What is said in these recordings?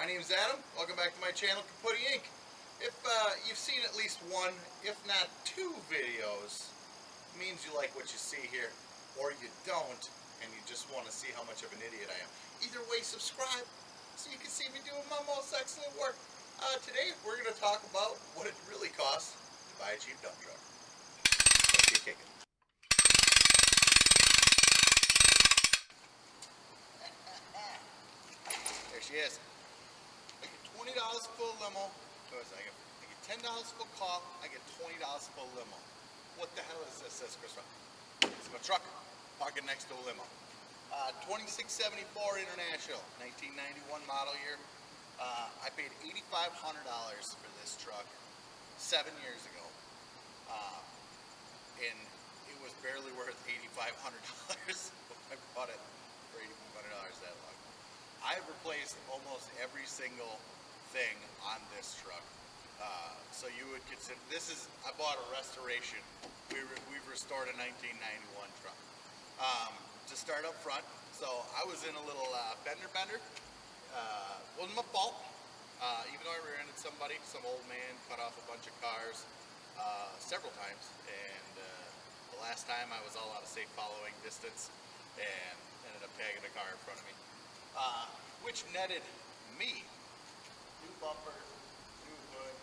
My name's Adam. Welcome back to my channel, Kaputy Inc. If you've seen at least one, if not two videos, it means you like what you see here, or you don't, and you just want to see how much of an idiot I am. Either way, subscribe so you can see me doing my most excellent work. Today, we're going to talk about what it really costs to buy a cheap dump truck. Let's get kicking. There she is. I get $20 full limo. I get $10 full call. I get $20 full limo. What the hell is this? Says Chris. It's my truck parking next to a limo. 2674 International, 1991 model year. I paid $8,500 for this truck 7 years ago, and it was barely worth $8,500 when I bought it for $8,500 that long. I've replaced almost every single thing on this truck. So you would consider, I bought a restoration. We've restored a 1991 truck. To start up front, so I was in a little bender. Wasn't my fault. Even though I rear-ended somebody, some old man cut off a bunch of cars several times, and the last time I was all out of safe following distance and ended up tagging a car in front of me. Which netted me new bumpers, new hood.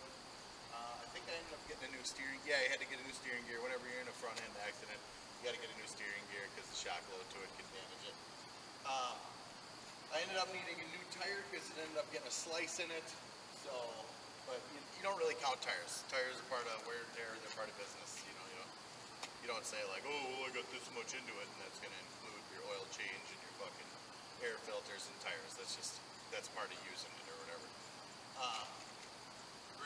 I think I ended up getting a new steering. Yeah, you had to get a new steering gear whenever you're in a front end accident. You got to get a new steering gear because the shock load to it can damage it. I ended up needing a new tire because it ended up getting a slice in it. So, but you don't really count tires. Tires are part of wear and tear. They're part of business. You don't say like, oh, well, I got this much into it, and that's going to include your oil change and your fucking air filters and tires. That's part of using it or whatever.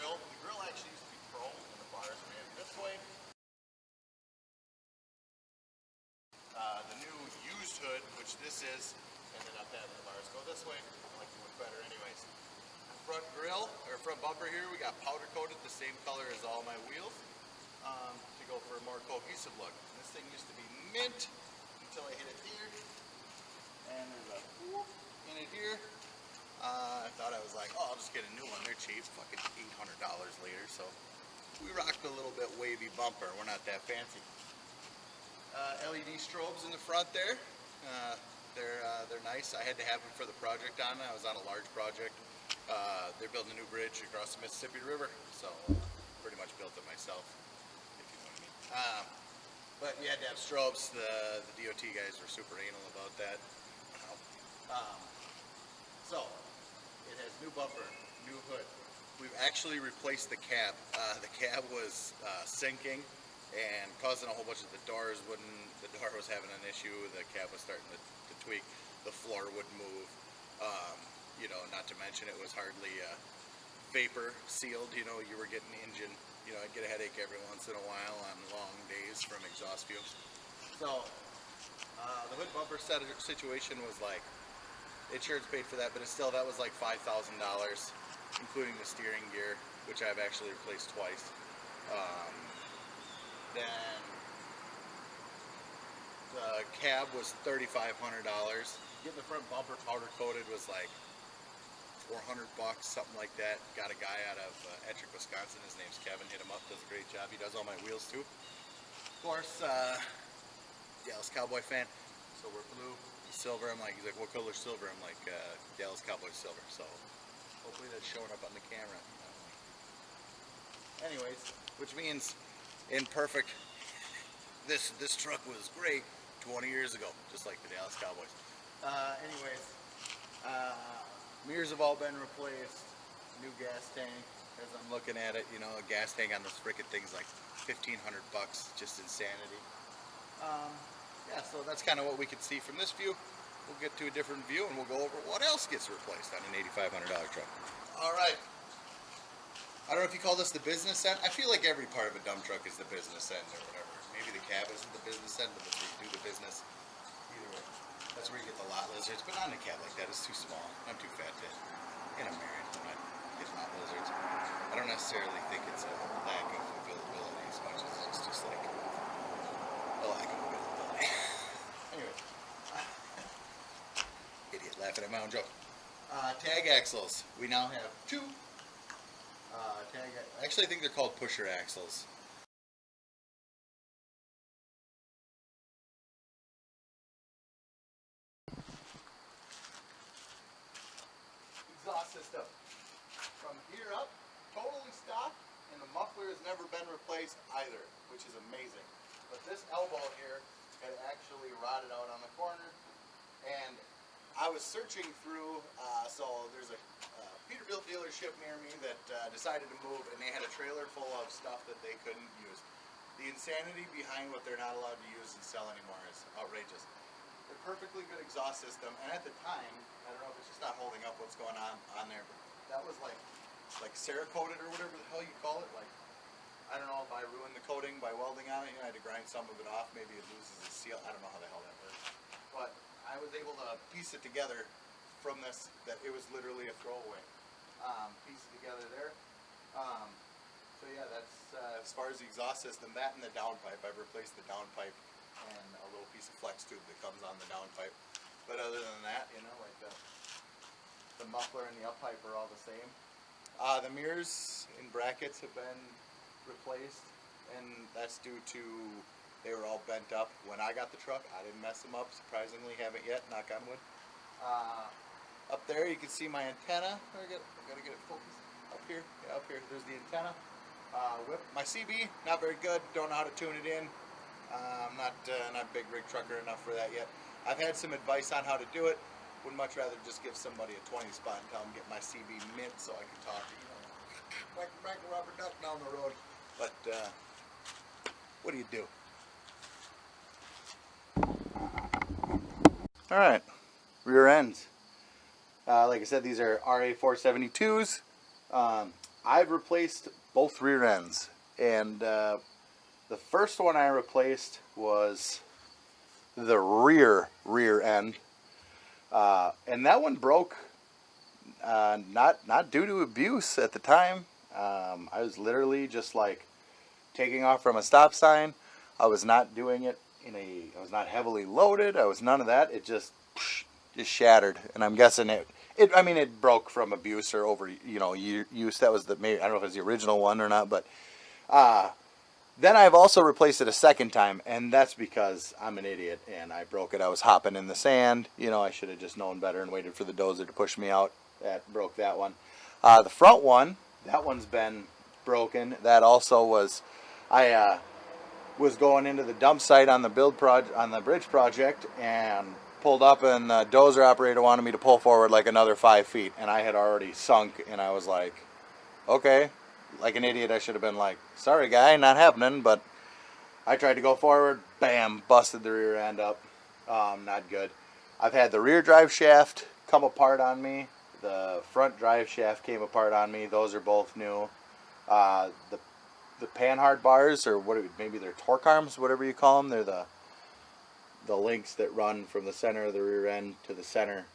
The grill actually used to be chrome and the bars ran this way. The new used hood, which this is, ended up having the bars go this way. I like the wood better anyways. Front grill, or front bumper here, we got powder coated the same color as all my wheels to go for a more cohesive look. This thing used to be mint until I hit it here. And there's a whoop in it here. I thought I was like, oh, I'll just get a new one. They're cheap, fucking $800 later. So we rocked a little bit wavy bumper. We're not that fancy. LED strobes in the front there. They're nice. I had to have them for the project on it. I was on a large project. They're building a new bridge across the Mississippi River, so pretty much built it myself, if you know what I mean. But you had to have strobes. The DOT guys were super anal about that. So it has new bumper, new hood. We've actually replaced the cab. The cab was sinking and causing a whole bunch of the door was having an issue. The cab was starting to tweak. The floor would move. Not to mention it was hardly vapor sealed. You were getting engine. I'd get a headache every once in a while on long days from exhaust fumes. So the hood bumper situation was like, insurance paid for that, but that was like $5,000, including the steering gear, which I've actually replaced twice. Then the cab was $3,500. Getting the front bumper powder coated was like $400, something like that. Got a guy out of Ettrick, Wisconsin. His name's Kevin. Hit him up. Does a great job. He does all my wheels too. Of course, Dallas Cowboy fan. So we're blue, silver. He's like, what color silver? I'm like, Dallas Cowboy silver. So hopefully that's showing up on the camera. Anyways, which means in perfect. This truck was great 20 years ago, just like the Dallas Cowboys. Mirrors have all been replaced. New gas tank. As I'm looking at it, a gas tank on this frickin' thing's like $1,500. Just insanity. Yeah, so that's kind of what we can see from this view. We'll get to a different view and we'll go over what else gets replaced on an $8,500 truck. All right. I don't know if you call this the business end. I feel like every part of a dump truck is the business end or whatever. Maybe the cab isn't the business end, but you do the business. Either way. That's where you get the lot lizards, but not in a cab like that. It's too small. I'm too fat to. And I'm married. I'm not getting lot lizards. I don't necessarily think it's a lack of availability as much as it's just like a lack of availability. Anyway. Idiot laughing at my own joke. Tag axles. We now have two actually I think they're called pusher axles. Exhaust system. From here up, totally stock, and the muffler has never been replaced either, which is amazing. But this elbow here had actually rotted out on the corner, and I was searching through, so there's a Peterbilt dealership near me that decided to move, and they had a trailer full of stuff that they couldn't use. The insanity behind what they're not allowed to use and sell anymore is outrageous. They're perfectly good exhaust system, and at the time, I don't know if it's just not holding up what's going on there, but that was like Cerakoted or whatever the hell you call it. Like, I don't know if I ruined the coating by welding on it. You know, I had to grind some of it off. Maybe it loses its seal. I don't know how the hell that works. But I was able to piece it together from this, that it was literally a throwaway. Piece it together there. So yeah, that's as far as the exhaust system, that and the downpipe. I've replaced the downpipe and a little piece of flex tube that comes on the downpipe. But other than that, you know, like the muffler and the uppipe are all the same. The mirrors and brackets have been replaced, and that's due to they were all bent up when I got the truck. I didn't mess them up, surprisingly, haven't yet, knock on wood. Up there you can see my antenna. I gotta get it focused. Up here, yeah, up here, there's the antenna. Whip. My CB, not very good, don't know how to tune it in. I'm not big rig trucker enough for that yet. I've had some advice on how to do it. Would much rather just give somebody a 20 spot and tell them get my CB mint so I can talk, you know, like a rubber duck down the road. But what do you do? All right, rear ends. Like I said, these are RA472s. I've replaced both rear ends, and the first one I replaced was the rear end, and that one broke not due to abuse at the time. I was literally just like taking off from a stop sign. I was not doing it I was not heavily loaded. I was none of that. It just shattered, and I'm guessing I mean, it broke from abuse or over, you know, use. That was maybe, I don't know if it was the original one or not, but then I've also replaced it a second time, and that's because I'm an idiot and I broke it. I was hopping in the sand. You know, I should have just known better and waited for the dozer to push me out. That broke that one. The front one, that one's been broken. That also was, I was going into the dump site on the bridge project, and pulled up, and the dozer operator wanted me to pull forward like another 5 feet, and I had already sunk, and I was like, okay, like an idiot, I should have been like, sorry guy, not happening. But I tried to go forward, bam, busted the rear end up. Not good. I've had the rear drive shaft come apart on me. The front drive shaft came apart on me. Those are both new. The panhard bars, or maybe they're torque arms, whatever you call them. They're the links that run from the center of the rear end to the center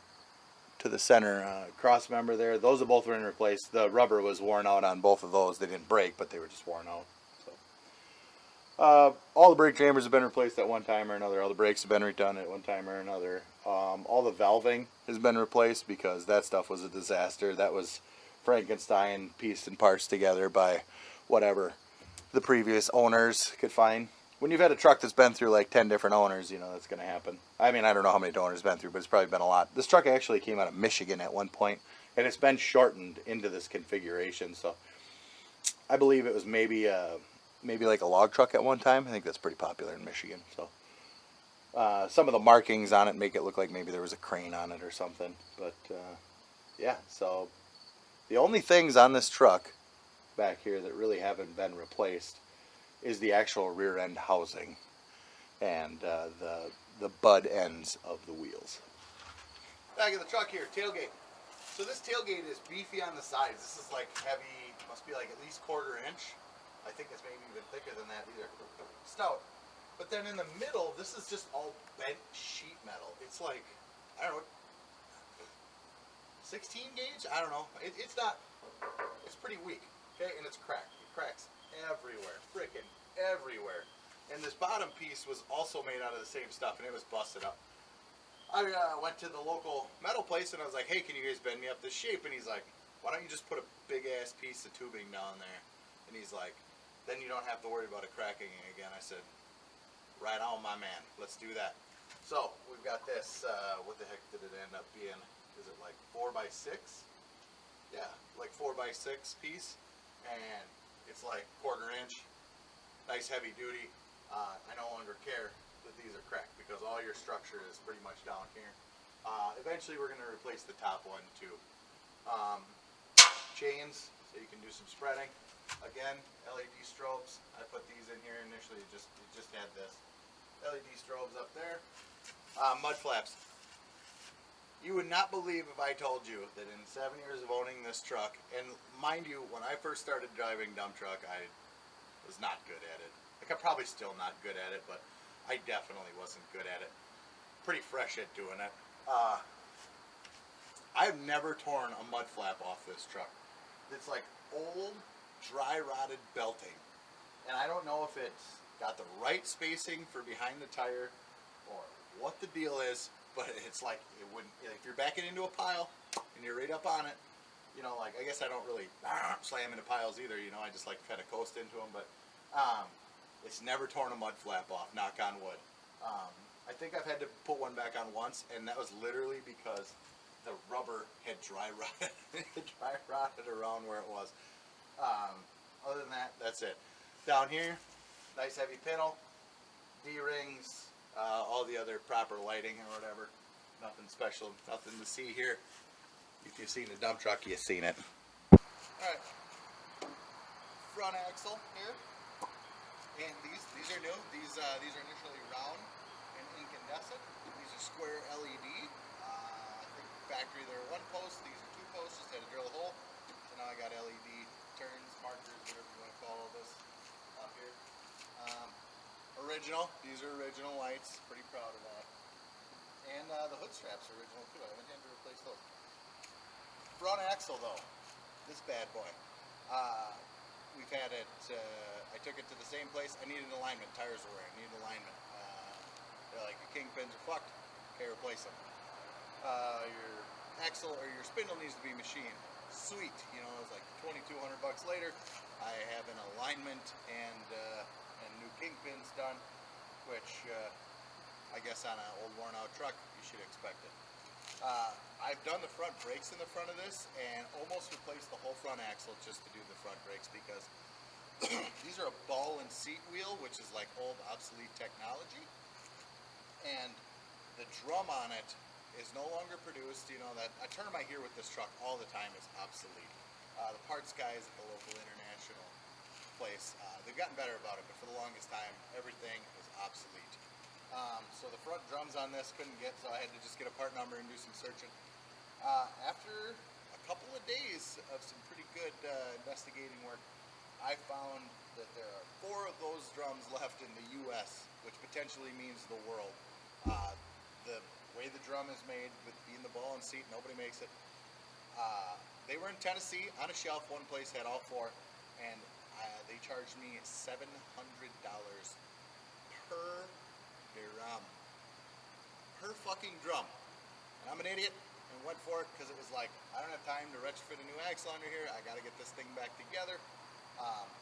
cross member there. Those have both been replaced. The rubber was worn out on both of those. They didn't break, but they were just worn out. So, all the brake chambers have been replaced at one time or another. All the brakes have been redone at one time or another. All the valving has been replaced because that stuff was a disaster. That was Frankenstein pieced in parts together by whatever the previous owners could find. When you've had a truck that's been through like 10 different owners, you know that's going to happen. I mean, I don't know how many owners it's been through, but it's probably been a lot. This truck actually came out of Michigan at one point, and it's been shortened into this configuration. So I believe it was maybe like a log truck at one time. I think that's pretty popular in Michigan. So some of the markings on it make it look like maybe there was a crane on it or something. But yeah, so the only things on this truck back here that really haven't been replaced is the actual rear end housing and the bud ends of the wheels. Back of the truck here, tailgate. So this tailgate is beefy on the sides. This is like heavy, must be like at least 1/4 inch. I think it's maybe even thicker than that either. Stout. But then in the middle, this is just all bent sheet metal. It's like, I don't know, 16 gauge? I don't know. It's not, it's pretty weak. Okay, and it's cracked. It cracks everywhere, freaking everywhere. And this bottom piece was also made out of the same stuff, and it was busted up. I went to the local metal place and I was like, hey, can you guys bend me up this shape? And he's like, why don't you just put a big ass piece of tubing down there? And he's like, then you don't have to worry about it cracking again. I said, right on, my man. Let's do that. So we've got this. What the heck did it end up being? Is it like 4x6? Yeah, like 4x6 piece, and it's like 1/4 inch. Nice heavy duty. I no longer care that these are cracked because all your structure is pretty much down here. Eventually, we're going to replace the top one too. Chains, so you can do some spreading. Again, LED strobes. I put these in here initially. It just had this. LED strobes up there. Mud flaps. You would not believe if I told you that in 7 years of owning this truck, and mind you, when I first started driving dump truck, I was not good at it. Like, I'm probably still not good at it, but I definitely wasn't good at it. Pretty fresh at doing it. I've never torn a mud flap off this truck. It's like old, dry rotted belting. And I don't know if it's got the right spacing for behind the tire or what the deal is, but it's like it wouldn't, if you're backing into a pile and you're right up on it, you know, like, I guess I don't really slam into piles either, you know, I just like kind of coast into them, but it's never torn a mud flap off, knock on wood. I think I've had to put one back on once, and that was literally because the rubber had dry rotted around where it was. Other than that, that's it. Down here, nice heavy panel, D-rings, all the other proper lighting or whatever. Nothing special, nothing to see here. If you've seen a dump truck, you've seen it. Alright, front axle here, and these are new. These are initially round and incandescent. These are square LED. I think factory there are 1 post, these are 2 posts, just had to drill a hole. So now I got LED turns, markers, whatever you want to call all this up here. Original, these are original lights, pretty proud of that. And the hood straps are original too, I haven't had to replace those. Front axle though, this bad boy. We've had it, I took it to the same place, I needed alignment, tires were wearing, needed alignment. They're like, your kingpins are fucked, okay, replace them. Your axle or your spindle needs to be machined. Sweet, you know, it was like $2,200 later. I have an alignment and new kingpins done, which I guess on an old worn out truck you should expect it. I've done the front brakes in the front of this and almost replaced the whole front axle just to do the front brakes because these are a ball and seat wheel, which is like old obsolete technology, and the drum on it is no longer produced. You know, that a term I hear with this truck all the time is obsolete. The parts guys at the local international place, they've gotten better about it, but for the longest time, everything is obsolete. So the front drums on this couldn't get, so I had to just get a part number and do some searching. After a couple of days of some pretty good investigating work, I found that there are 4 of those drums left in the U.S., which potentially means the world. The way the drum is made, with being the ball and seat, nobody makes it. They were in Tennessee on a shelf. One place had all 4, and they charged me $700 per drum. Per fucking drum. And I'm an idiot and went for it because it was like, I don't have time to retrofit a new axle under here. I got to get this thing back together.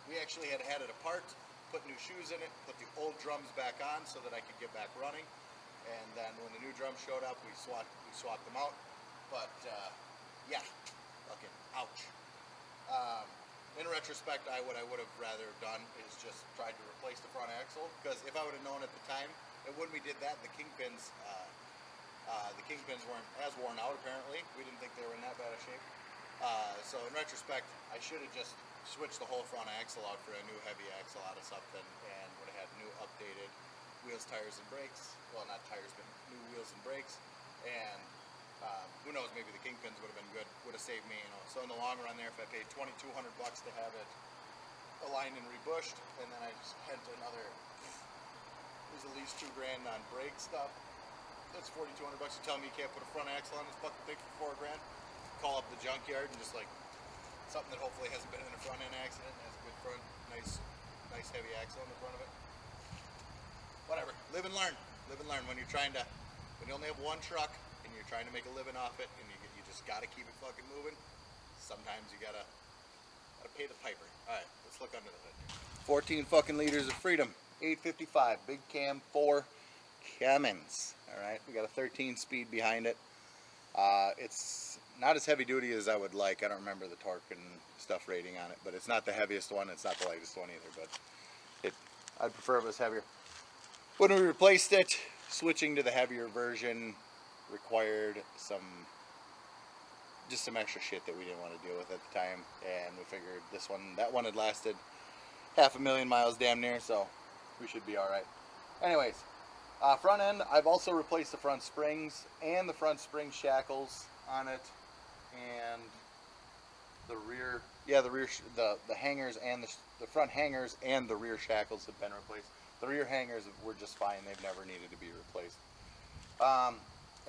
We actually had it apart, put new shoes in it, put the old drums back on so that I could get back running. And then when the new drums showed up, we swapped them out. But yeah, fucking ouch. In retrospect, what I would have rather done is just tried to replace the front axle, because if I would have known at the time that when we did that, the kingpins weren't as worn out. Apparently, we didn't think they were in that bad of shape. So in retrospect, I should have just switched the whole front axle out for a new heavy axle out of something, and would have had new updated wheels, tires, and brakes. Well, not tires, but new wheels and brakes. And who knows, maybe the kingpins would have been good, would have saved me, you know. So in the long run there, if I paid $2,200 to have it aligned and rebushed, and then I spent another, it was at least $2 grand on brake stuff, that's $4,200. You tell me you can't put a front axle on this fucking thing for $4 grand? Call up the junkyard and just like, something that hopefully hasn't been in a front end accident and has a good front, nice heavy axle on the front of it. Whatever, live and learn when you're trying to when you only have one truck and you're trying to make a living off it, and you just gotta keep it fucking moving, sometimes you gotta pay the piper. All right, let's look under the hood. 14 fucking liters of freedom, 855, big cam, 4 Cummins. All right, we got a 13 speed behind it. It's not as heavy duty as I would like. I don't remember the torque and stuff rating on it, but it's not the heaviest one. It's not the lightest one either, but I'd prefer if it was heavier. When we replaced it, switching to the heavier version required just some extra shit that we didn't want to deal with at the time, and we figured that one had lasted 500,000 miles damn near, so we should be all right. Anyways, front end, I've also replaced the front springs and the front spring shackles on it, and the rear, the hangers and the front hangers and the rear shackles have been replaced. The rear hangers were just fine. They've never needed to be replaced.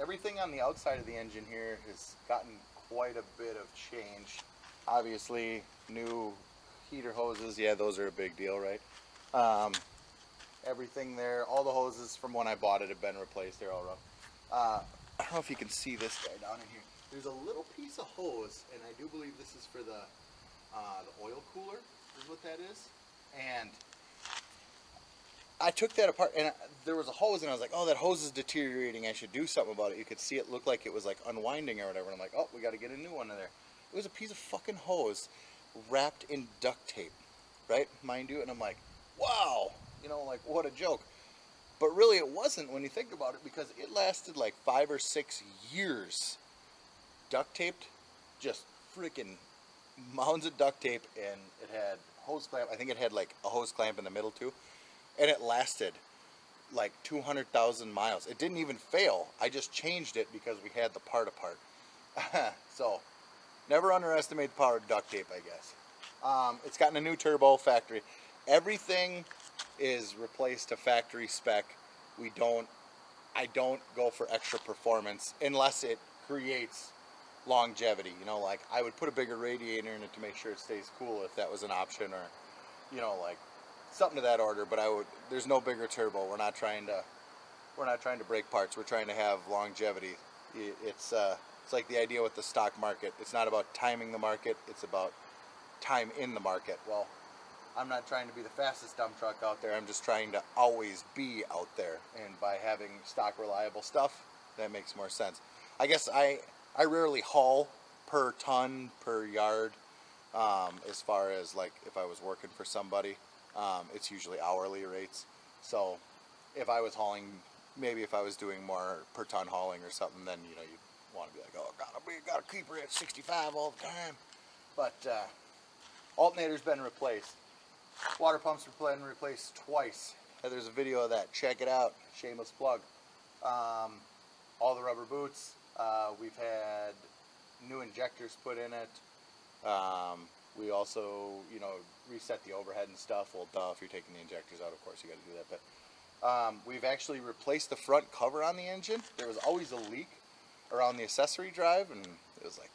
Everything on the outside of the engine here has gotten quite a bit of change. Obviously, new heater hoses, yeah, those are a big deal, right? Everything there, all the hoses from when I bought it have been replaced. They're all rough. I don't know if you can see this guy down in here. There's a little piece of hose, and I do believe this is for the oil cooler, is what that is. And I took that apart, and there was a hose, and I was like, oh, that hose is deteriorating. I should do something about it. You could see it look like it was like unwinding or whatever. And I'm like, oh, we got to get a new one in there. It was a piece of fucking hose wrapped in duct tape, right? Mind you. And I'm like, wow, you know, like what a joke. But really it wasn't when you think about it, because it lasted like 5 or 6 years. Duct taped, just freaking mounds of duct tape, and it had hose clamp. I think it had like a hose clamp in the middle too. And it lasted like 200,000 miles. It didn't even fail. I just changed it because we had the part apart. So, never underestimate the power of duct tape, I guess. It's gotten a new turbo, factory. Everything is replaced to factory spec. I don't go for extra performance unless it creates longevity. You know, like I would put a bigger radiator in it to make sure it stays cool if that was an option, or, you know, like something to that order. But there's no bigger turbo. We're not trying to break parts. We're trying to have longevity. It's like the idea with the stock market. It's not about timing the market. It's about time in the market. Well, I'm not trying to be the fastest dump truck out there. I'm just trying to always be out there. And by having stock reliable stuff, that makes more sense. I guess I rarely haul per ton, per yard, as far as like if I was working for somebody. It's usually hourly rates. So if I was hauling, maybe if I was doing more per ton hauling or something, then, you know, you'd want to be like, oh, gotta keep her at 65 all the time. But alternator's been replaced. Water pumps have been replaced twice. There's a video of that. Check it out. Shameless plug. All the rubber boots. We've had new injectors put in it. We also, you know, reset the overhead and stuff. Well, duh, if you're taking the injectors out, of course you got to do that. But we've actually replaced the front cover on the engine. There was always a leak around the accessory drive, and it was like,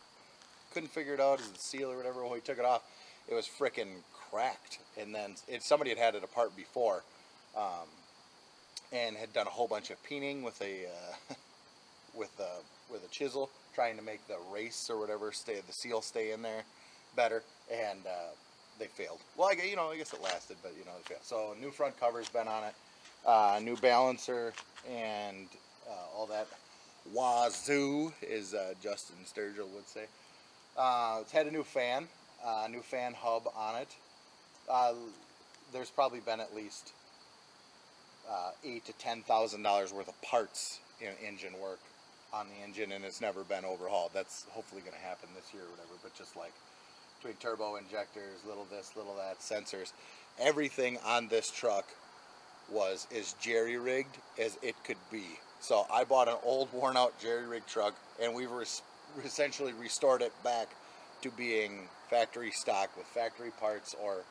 couldn't figure it out. Is it the seal or whatever? When we took it off, it was frickin' cracked. And then somebody had it apart before, and had done a whole bunch of peening with a with a chisel, trying to make the race or whatever the seal stay in there better, and they failed. Well, I guess it lasted, but you know, it failed. So new front cover's been on it, new balancer, and all that wazoo, is Justin Sturgill would say. It's had a new fan hub on it. There's probably been at least $8,000 to $10,000 worth of parts in engine work on the engine, and it's never been overhauled. That's hopefully going to happen this year or whatever, but just like between turbo injectors, little this, little that, sensors, everything on this truck is jerry-rigged as it could be. So I bought an old worn-out jerry-rigged truck, and we've essentially restored it back to being factory stock with factory parts, or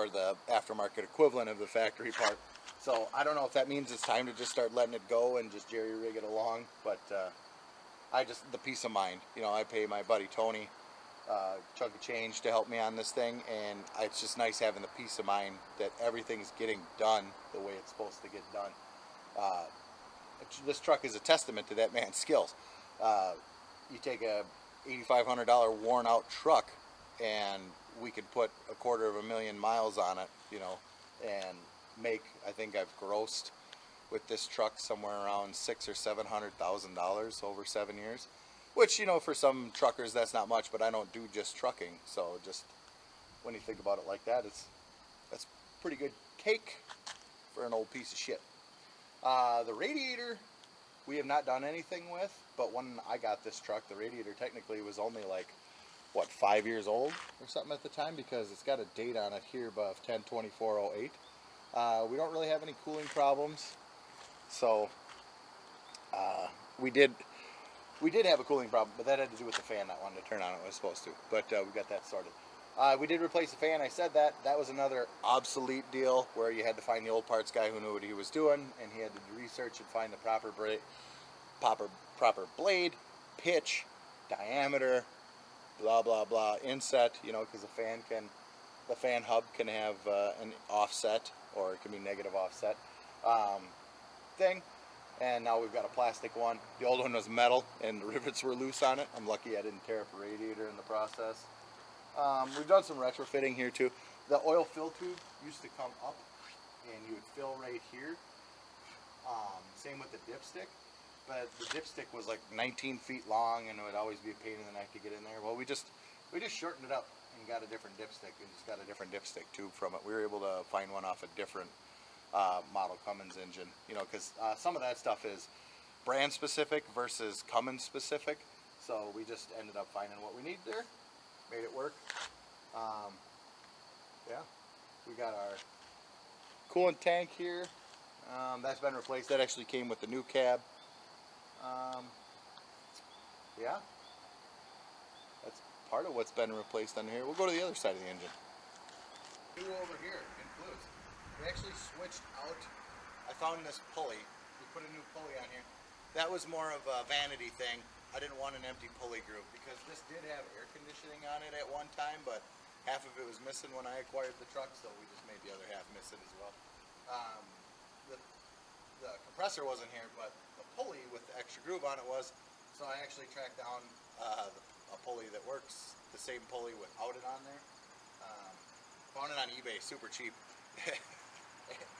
the aftermarket equivalent of the factory part. So I don't know if that means it's time to just start letting it go and just jerry-rig it along, but the peace of mind. You know, I pay my buddy Tony chunk of change to help me on this thing, and it's just nice having the peace of mind that everything's getting done the way it's supposed to get done. this truck is a testament to that man's skills. You take a $8,500 worn out truck, and we could put 250,000 miles on it, you know, and make, I think I've grossed with this truck somewhere around $600,000 or $700,000 over 7 years, which, you know, for some truckers that's not much, but I don't do just trucking, so just when you think about it like that, that's pretty good cake for an old piece of shit. The radiator we have not done anything with, but when I got this truck, the radiator technically was only like, what, 5 years old or something at the time, because it's got a date on it here above 10/24/08. We don't really have any cooling problems, so we did have a cooling problem, but that had to do with the fan not wanting to turn on when it was supposed to, but we got that sorted. We did replace the fan. I said that was another obsolete deal where you had to find the old parts guy who knew what he was doing, and he had to research and find the proper blade, pitch, diameter, blah blah blah, inset, you know, because the fan hub can have an offset, or it can be negative offset thing. And now we've got a plastic one. The old one was metal and the rivets were loose on it. I'm lucky I didn't tear up a radiator in the process. We've done some retrofitting here too. The oil fill tube used to come up and you would fill right here. Same with the dipstick. But the dipstick was like 19 feet long and it would always be a pain in the neck to get in there. Well, we just shortened it up and got a different dipstick, and just got a different dipstick tube from it. We were able to find one off a different model Cummins engine, you know, because some of that stuff is brand specific versus Cummins specific. So we just ended up finding what we need there, made it work. Yeah, we got our coolant tank here. That's been replaced. That actually came with the new cab. Yeah, that's part of what's been replaced on here. We'll go to the other side of the engine. New over here includes, we actually switched out, I found this pulley. We put a new pulley on here. That was more of a vanity thing. I didn't want an empty pulley group because this did have air conditioning on it at one time, but half of it was missing when I acquired the truck, so we just made the other half missing as well. The compressor wasn't here, but the pulley with the extra groove on it was, so I actually tracked down a pulley that works, the same pulley without it on there. Found it on eBay, super cheap.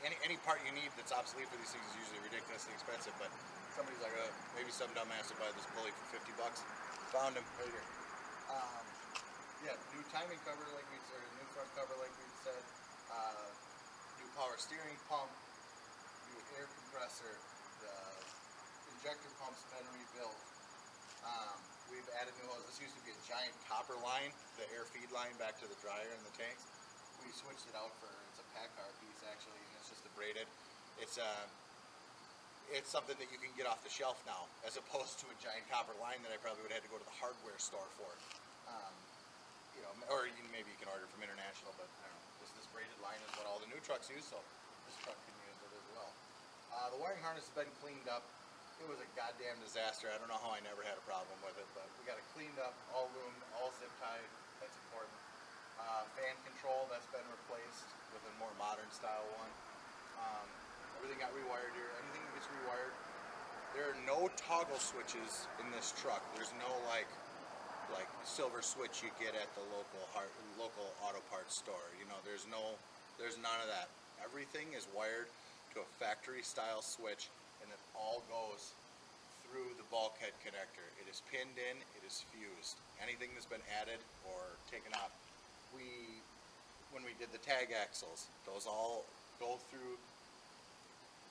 any part you need that's obsolete for these things is usually ridiculously expensive, but somebody's like, maybe some dumbass will buy this pulley for 50 bucks. Found him right here. Yeah, new timing cover like we said, new front cover like we said, new power steering pump, new air compressor, the injector pump's been rebuilt. We've added new hoses. This used to be a giant copper line, the air feed line back to the dryer in the tanks. We switched it out for, it's a pack car piece actually, and it's just a braided. It's something that you can get off the shelf now, as opposed to a giant copper line that I probably would have had to go to the hardware store for. You know, or maybe you can order from international, but I don't know. This braided line is what all the new trucks use, so this truck can use it as well. The wiring harness has been cleaned up. It was a goddamn disaster. I don't know how I never had a problem with it, but we got it cleaned up, all loomed, all zip tied. That's important. Fan control, that's been replaced with a more modern style one. Everything got rewired here. Anything that gets rewired. There are no toggle switches in this truck. There's no like silver switch you get at the local auto parts store. You know, there's none of that. Everything is wired to a factory style switch, and it all goes through the bulkhead connector. It is pinned in, it is fused. Anything that's been added or taken off, when we did the tag axles, those all go through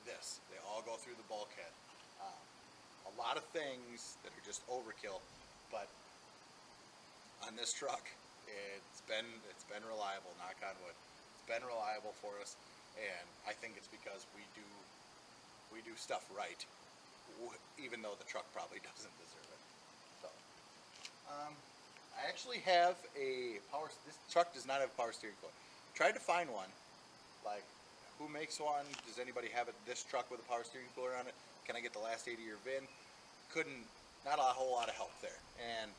this. They all go through the bulkhead. A lot of things that are just overkill, but on this truck, it's been reliable, knock on wood. It's been reliable for us, and I think it's because we do stuff right, even though the truck probably doesn't deserve it. So, I actually have this truck does not have a power steering coil. Tried to find one, like, who makes one? Does anybody have this truck with a power steering cooler on it? Can I get the last 80 year VIN? Not a whole lot of help there. And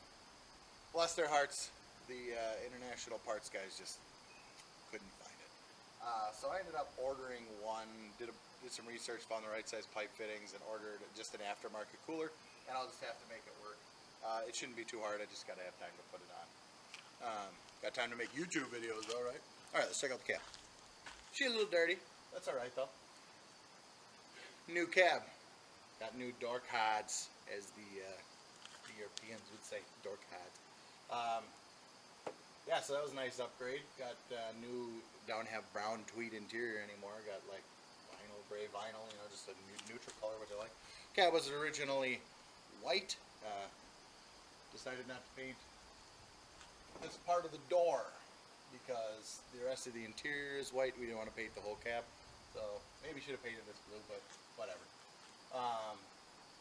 bless their hearts, the international parts guys just couldn't find it. So I ended up ordering one, did a did some research, found the right size pipe fittings, and ordered just an aftermarket cooler, and I'll just have to make it work. It shouldn't be too hard, I just gotta have time to put it on. Got time to make YouTube videos, alright? Alright, let's check out the cab. She's a little dirty, that's alright though. New cab. Got new door cards, as the Europeans would say, door cards. Yeah, so that was a nice upgrade. Got new, don't have brown tweed interior anymore. Got like vinyl, gray vinyl, you know, just a neutral color, which I like. Cab was originally white. Decided not to paint this part of the door because the rest of the interior is white. We didn't want to paint the whole cab, so maybe should have painted this blue, but whatever.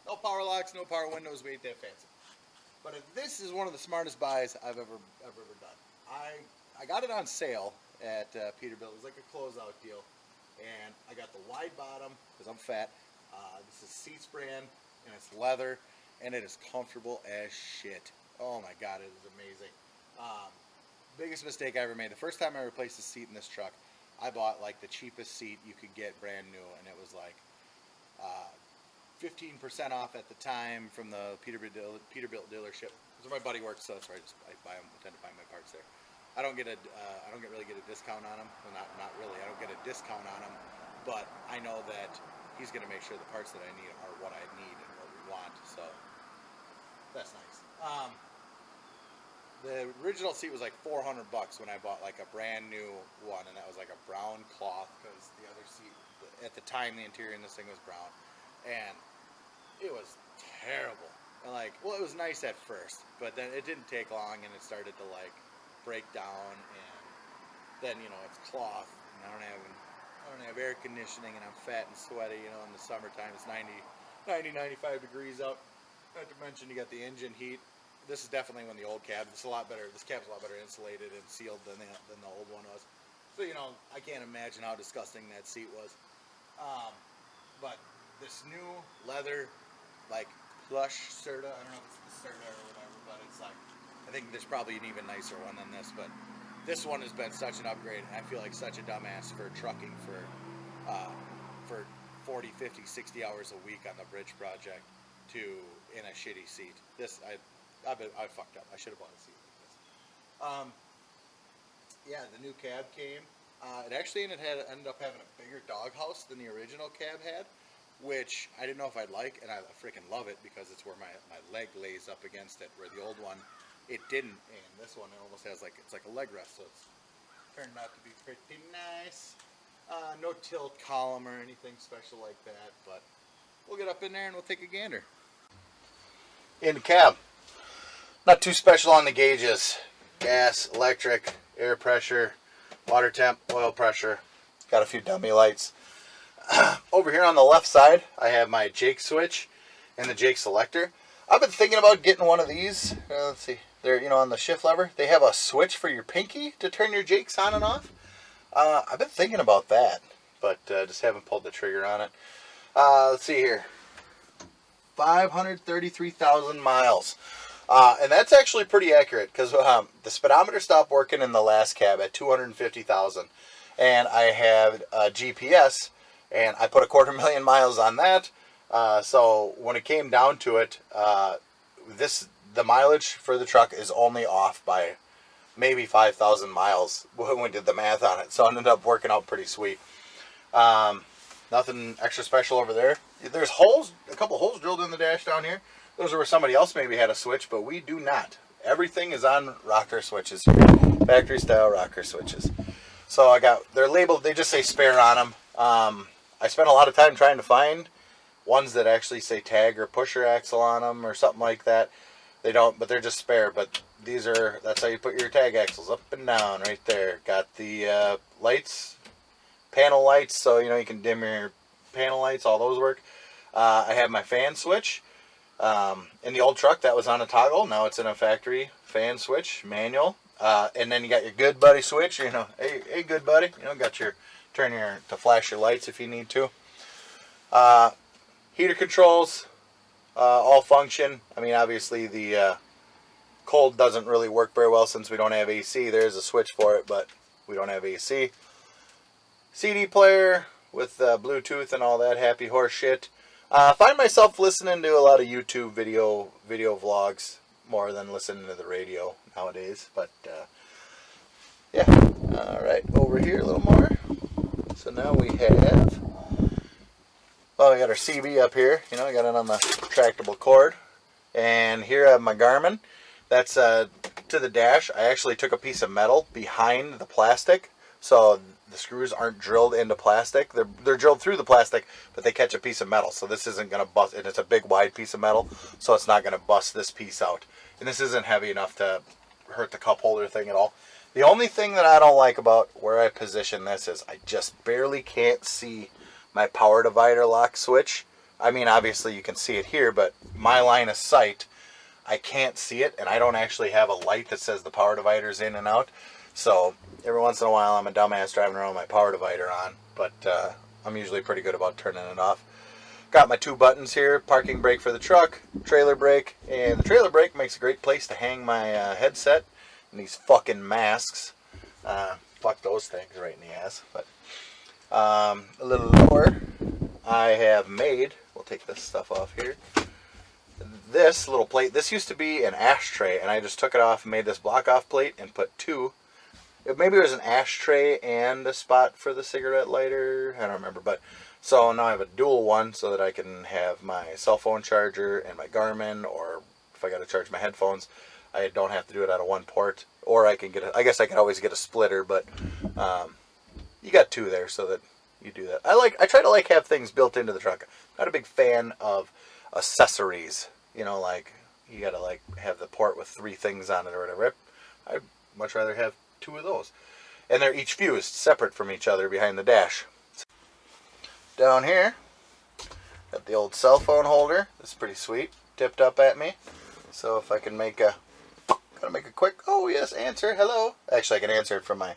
No power locks, no power windows. We ain't that fancy. But this is one of the smartest buys I've ever done. I got it on sale at Peterbilt. It was like a closeout deal, and I got the wide bottom because I'm fat. This is seat brand, and it's leather, and it is comfortable as shit. Oh my god, it is amazing. Biggest mistake I ever made. The first time I replaced the seat in this truck, I bought like the cheapest seat you could get brand new, and it was like 15% off at the time from the Peterbilt dealership. That's where my buddy works, so that's where I tend to buy my parts there. I don't really get a discount on them. Well, not really. I don't get a discount on them, but I know that he's going to make sure the parts that I need are what I need and what we want. So that's nice. The original seat was like $400 when I bought like a brand new one, and that was like a brown cloth because the other seat at the time the interior in this thing was brown, and it was terrible. And like, well, it was nice at first, but then it didn't take long, and it started to like break down, and then, you know, it's cloth, and I don't have air conditioning, and I'm fat and sweaty, you know, in the summertime it's 95 degrees out. Not to mention you got the engine heat. This is definitely one of the old cabs. It's a lot better. This cab's a lot better insulated and sealed than the old one was. So, you know, I can't imagine how disgusting that seat was. But this new leather, like plush Serta, I don't know if it's the Serta or whatever, but it's like, I think there's probably an even nicer one than this, but this one has been such an upgrade, and I feel like such a dumbass for trucking for 40, 50, 60 hours a week on the bridge project in a shitty seat. This, I fucked up. I should have bought a seat like this. Yeah, the new cab came. It actually ended up having a bigger doghouse than the original cab had, which I didn't know if I'd like, and I freaking love it because it's where my leg lays up against it, where the old one, it didn't, and this one it almost has like, it's like a leg rest, so it's turned out to be pretty nice. No tilt column or anything special like that, but we'll get up in there and we'll take a gander. In the cab, not too special on the gauges. Gas, electric, air pressure, water temp, oil pressure. Got a few dummy lights. Over here on the left side, I have my Jake switch and the Jake selector. I've been thinking about getting one of these. Let's see, they're, you know, on the shift lever. They have a switch for your pinky to turn your Jakes on and off. I've been thinking about that, but just haven't pulled the trigger on it. Let's see here. 533,000 miles. And that's actually pretty accurate because the speedometer stopped working in the last cab at 250,000. And I have a GPS, and I put 250,000 miles on that. So when it came down to it, the mileage for the truck is only off by maybe 5,000 miles when we did the math on it. So it ended up working out pretty sweet. Nothing extra special over there. There's holes, a couple holes drilled in the dash down here. Those are where somebody else maybe had a switch, but we do not. Everything is on rocker switches here. Factory style rocker switches. So they're labeled, they just say spare on them. I spent a lot of time trying to find ones that actually say tag or pusher axle on them or something like that. They don't, but they're just spare. But that's how you put your tag axles, up and down right there. Got the lights, panel lights, so you know you can dim your panel lights, all those work. I have my fan switch. In the old truck that was on a toggle, now it's in a factory fan switch, manual. And then you got your good buddy switch, you know, hey good buddy, you know, got your to flash your lights if you need to. Heater controls, all function. I mean, obviously the cold doesn't really work very well since we don't have AC. There's a switch for it, but we don't have AC. CD player, with Bluetooth and all that happy horse shit. I find myself listening to a lot of YouTube video vlogs more than listening to the radio nowadays. But yeah, all right, over here a little more. So now we have, well, we got our CB up here. You know, I got it on the retractable cord, and here I have my Garmin. That's to the dash. I actually took a piece of metal behind the plastic, so the screws aren't drilled into plastic. They're drilled through the plastic, but they catch a piece of metal, so this isn't going to bust. And it's a big, wide piece of metal, so it's not going to bust this piece out. And this isn't heavy enough to hurt the cup holder thing at all. The only thing that I don't like about where I position this is I just barely can't see my power divider lock switch. I mean, obviously you can see it here, but my line of sight, I can't see it, and I don't actually have a light that says the power divider's in and out. So every once in a while I'm a dumbass driving around with my power divider on, but I'm usually pretty good about turning it off. Got my 2 buttons here, parking brake for the truck, trailer brake, and the trailer brake makes a great place to hang my headset and these fucking masks. Fuck those things right in the ass. But a little lower, I have made, we'll take this stuff off here, this little plate. This used to be an ashtray, and I just took it off and made this block off plate and put 2. Maybe it was an ashtray and a spot for the cigarette lighter. I don't remember, but so now I have a dual one so that I can have my cell phone charger and my Garmin, or if I got to charge my headphones, I don't have to do it out of one port. Or I can get I guess I could always get a splitter, but you got 2 there so that you do that. I try to have things built into the truck. I'm not a big fan of accessories. You know, like you got to have the port with 3 things on it or whatever. I'd much rather have 2 of those. And they're each fused separate from each other behind the dash. Down here, got the old cell phone holder. It's pretty sweet. Tipped up at me. So if I can gotta make a quick, oh yes, answer, hello. Actually, I can answer it from my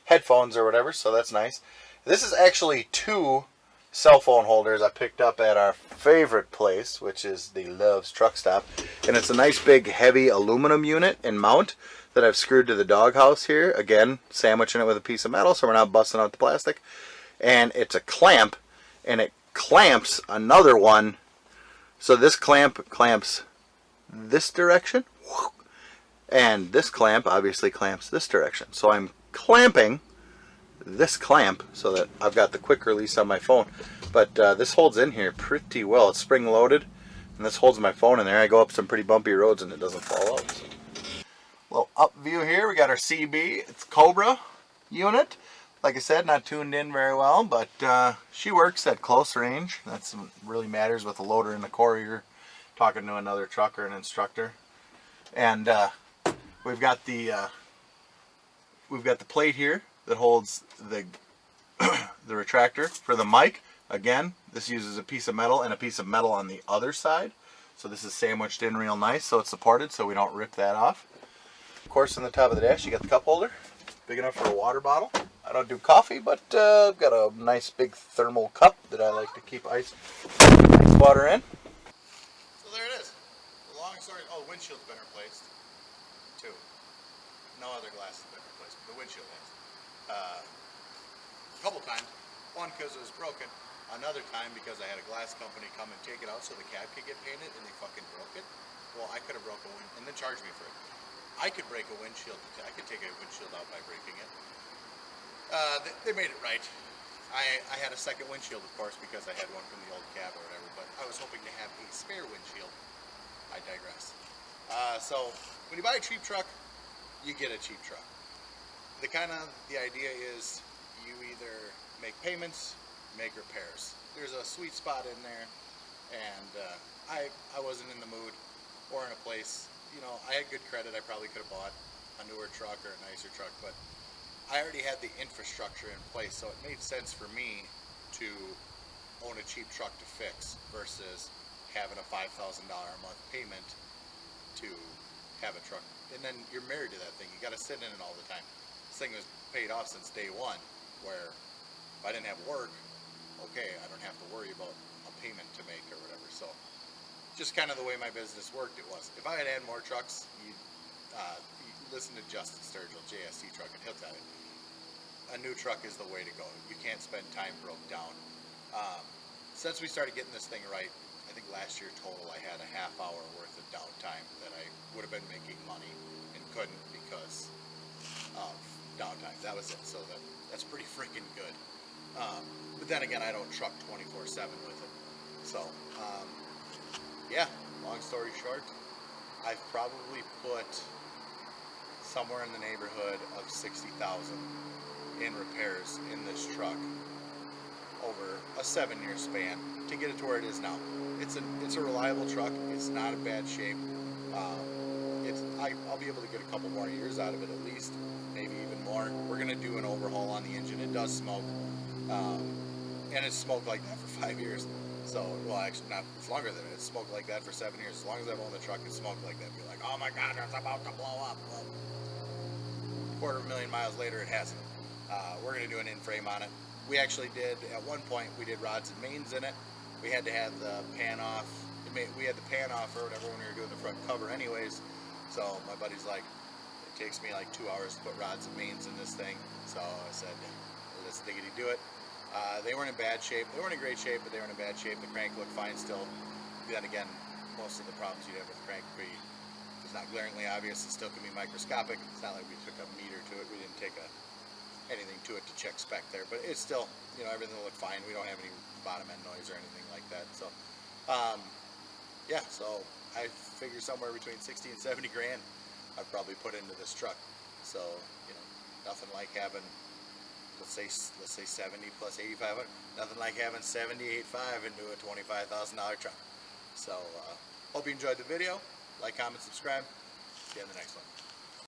headphones or whatever, so that's nice. This is actually 2 cell phone holders I picked up at our favorite place, which is the Love's Truck Stop. And it's a nice big heavy aluminum unit and mount that I've screwed to the doghouse here. Again, sandwiching it with a piece of metal so we're not busting out the plastic. And it's a clamp, and it clamps another one. So this clamp clamps this direction, and this clamp obviously clamps this direction. So I'm clamping this clamp so that I've got the quick release on my phone. But this holds in here pretty well. It's spring loaded, and this holds my phone in there. I go up some pretty bumpy roads and it doesn't fall out. So. Little up view here. We got our CB. It's Cobra unit. Like I said, not tuned in very well, but she works at close range. That's what really matters with a loader in the core. You're talking to another trucker, an instructor, and we've got the plate here that holds the the retractor for the mic. Again, this uses a piece of metal and a piece of metal on the other side. So this is sandwiched in real nice, so it's supported, so we don't rip that off. Of course, on the top of the dash, you got the cup holder, big enough for a water bottle. I don't do coffee, but I've got a nice big thermal cup that I like to keep ice water in. So there it is. The long story. Oh, the windshield's been replaced. 2. No other glass has been replaced, but the windshield has. A couple times. One because it was broken. Another time because I had a glass company come and take it out so the cab could get painted, and they fucking broke it. Well, I could have broke a wind and then charged me for it. I could break a windshield. I could take a windshield out by breaking it. They made it right. I had a second windshield, of course, because I had one from the old cab or whatever, but I was hoping to have a spare windshield. I digress. So when you buy a cheap truck, you get a cheap truck. The idea is you either make payments, make repairs. There's a sweet spot in there, and I wasn't in the mood or in a place. You know, I had good credit. I probably could have bought a newer truck or a nicer truck, but I already had the infrastructure in place, so it made sense for me to own a cheap truck to fix versus having a $5,000 a month payment to have a truck. And then you're married to that thing. You got to sit in it all the time. This thing was paid off since day one, where if I didn't have work, okay, I don't have to worry about a payment to make or whatever. So just kind of the way my business worked, it was. If I had had more trucks, you listen to Justin Sturgill, JST Truck, and he'll tell you. a new truck is the way to go. You can't spend time broke down. Since we started getting this thing right, I think last year total I had a half hour worth of downtime that I would have been making money and couldn't because of downtime. That was it. So that's pretty freaking good. But then again, I don't truck 24/7 with it. So, yeah, long story short, I've probably put somewhere in the neighborhood of 60,000 in repairs in this truck over a 7-year span to get it to where it is now. It's a reliable truck. It's not in bad shape. I'll be able to get a couple more years out of it at least, maybe even more. We're gonna do an overhaul on the engine. It does smoke, and it's smoked like that for 5 years. So, well, actually, not. It's longer than it. It's smoked like that for 7 years. As long as I've owned the truck, it's smoked like that. Be like, oh my God, it's about to blow up. Well, 250,000 miles later, it hasn't. We're gonna do an in-frame on it. We actually did at one point. We did rods and mains in it. We had to have the pan off. We had the pan off or whatever when we were doing the front cover, anyways. So my buddy's like, it takes me like 2 hours to put rods and mains in this thing. So I said, let's diggity do it. They weren't in bad shape. They weren't in great shape, but they weren't in bad shape. The crank looked fine still. Then again, most of the problems you'd have with the crank would be, it's not glaringly obvious. It still can be microscopic. It's not like we took a meter to it. We didn't take anything to it to check spec there, but it's still, everything will look fine. We don't have any bottom end noise or anything like that. So, yeah, so I figure somewhere between 60 and 70 grand I'd probably put into this truck. So, nothing like having, let's say 70 plus 8,500. Nothing like having 78.5 into a $25,000 truck. So, hope you enjoyed the video. Like, comment, subscribe. See you in the next one.